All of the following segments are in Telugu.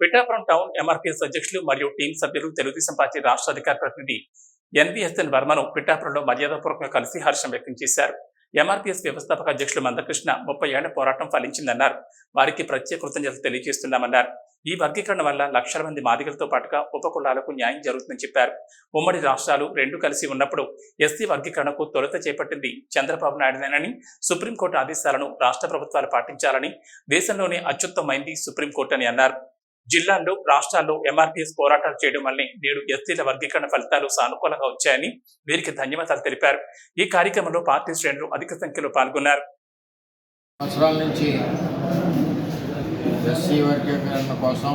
పిఠాపురం టౌన్ ఎంఆర్పీఎస్ అధ్యక్షులు మరియు టీం సభ్యులు తెలుగుదేశం పార్టీ రాష్ట్ర అధికార ప్రతినిధి ఎన్వీఎస్ఎన్ వర్మను పిఠాపురంలో మర్యాదపూర్వకంగా కలిసి హర్షం వ్యక్తం చేశారు. ఎంఆర్పీఎస్ వ్యవస్థాపక అధ్యక్షులు మందకృష్ణ 30 ఏళ్ల పోరాటం ఫలించిందన్నారు. వారికి ప్రత్యేక కృతజ్ఞతలు తెలియజేస్తున్నామన్నారు. ఈ వర్గీకరణ వల్ల లక్షల మంది మాదిగలతో పాటుగా ఉపకులాలకు న్యాయం జరుగుతుందని చెప్పారు. ఉమ్మడి రాష్ట్రాలు రెండు కలిసి ఉన్నప్పుడు ఎస్సీ వర్గీకరణకు తొలుత చేపట్టింది చంద్రబాబు నాయుడునేనని, సుప్రీంకోర్టు ఆదేశాలను రాష్ట్ర ప్రభుత్వాలు పాటించాలని, దేశంలోనే అత్యుత్తమైంది సుప్రీంకోర్టు అని అన్నారు. జిల్లాల్లో, రాష్ట్రాల్లో ఎంఆర్పీఎస్ పోరాటాలు చేయడం వల్లే నేడు ఎస్సీల వర్గీకరణ ఫలితాలు సానుకూలంగా వచ్చాయని వీరికి ధన్యవాదాలు తెలిపారు. ఈ కార్యక్రమంలో పార్టీ శ్రేణులు అధిక సంఖ్యలో పాల్గొన్నారు. సంవత్సరాల నుంచి ఎస్సీ వర్గీకరణ కోసం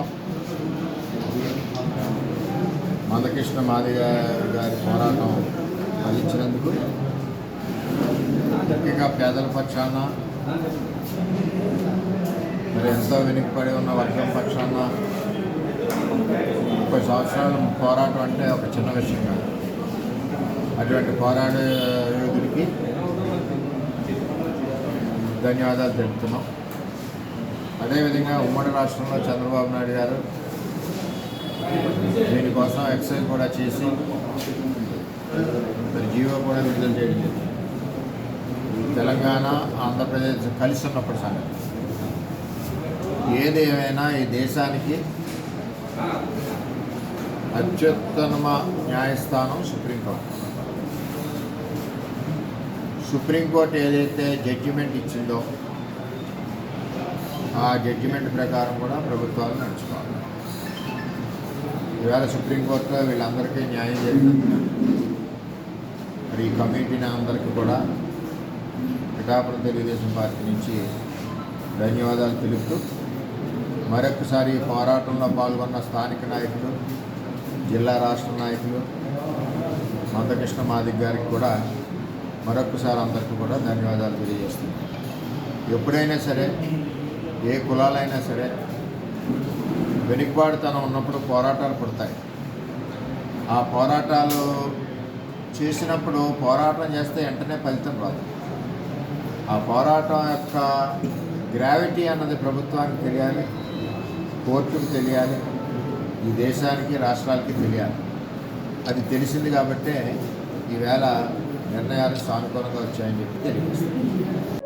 మందకృష్ణ మాదిగ గారి పోరాటం ఫలించినందుకు ముఖ్యంగా పేదల పక్షాన, మరి ఎంతో వెనుకబడి ఉన్న వర్గం పక్షాన 30 సంవత్సరాల పోరాటం అంటే ఒక చిన్న విషయం కాదు. అటువంటి పోరాడే యోధుడికి ధన్యవాదాలు తెలుపుతున్నాం. అదేవిధంగా ఉమ్మడి రాష్ట్రంలో చంద్రబాబు నాయుడు గారు దీనికోసం ఎక్సైజ్ కూడా చేసి మరి జీవో కూడా విడుదల చేయడం, తెలంగాణ, ఆంధ్రప్రదేశ్ కలిసి ఉన్నప్పుడు సంగతి. ఏదేమైనా ఈ దేశానికి అత్యుత్తమ న్యాయస్థానం సుప్రీంకోర్టు. సుప్రీంకోర్టు ఏదైతే జడ్జిమెంట్ ఇచ్చిందో ఆ జడ్జిమెంట్ ప్రకారం కూడా ప్రభుత్వాలు నడుచుకోవాలి. ఈవేళ సుప్రీంకోర్టులో వీళ్ళందరికీ న్యాయం జరిగింది. మరి ఈ కమిటీని అందరికీ కూడా పిఠాపురం తెలుగుదేశం పార్టీ నుంచి ధన్యవాదాలు తెలుపుతూ, మరొకసారి ఈ పోరాటంలో పాల్గొన్న స్థానిక నాయకులు, జిల్లా రాష్ట్ర నాయకులు, మందకృష్ణ మాదిగ గారికి కూడా మరొకసారి అందరికీ కూడా ధన్యవాదాలు తెలియజేస్తున్నాం. ఎప్పుడైనా సరే, ఏ కులాలైనా సరే, వెనుకబాటుతనం ఉన్నప్పుడు పోరాటాలు పుడతాయి. ఆ పోరాటాలు చేసినప్పుడు పోరాటం చేస్తే వెంటనే ఫలితం రాదు. ఆ పోరాటం యొక్క గ్రావిటీ అన్నది ప్రభుత్వానికి తెలియాలి, కోర్టుకు తెలియాలి, ఈ దేశానికి, రాష్ట్రాలకి తెలియాలి. అది తెలిసింది కాబట్టే ఈవేళ నిర్ణయాలు సానుకూలంగా వచ్చాయని చెప్పి తెలియజేస్తుంది.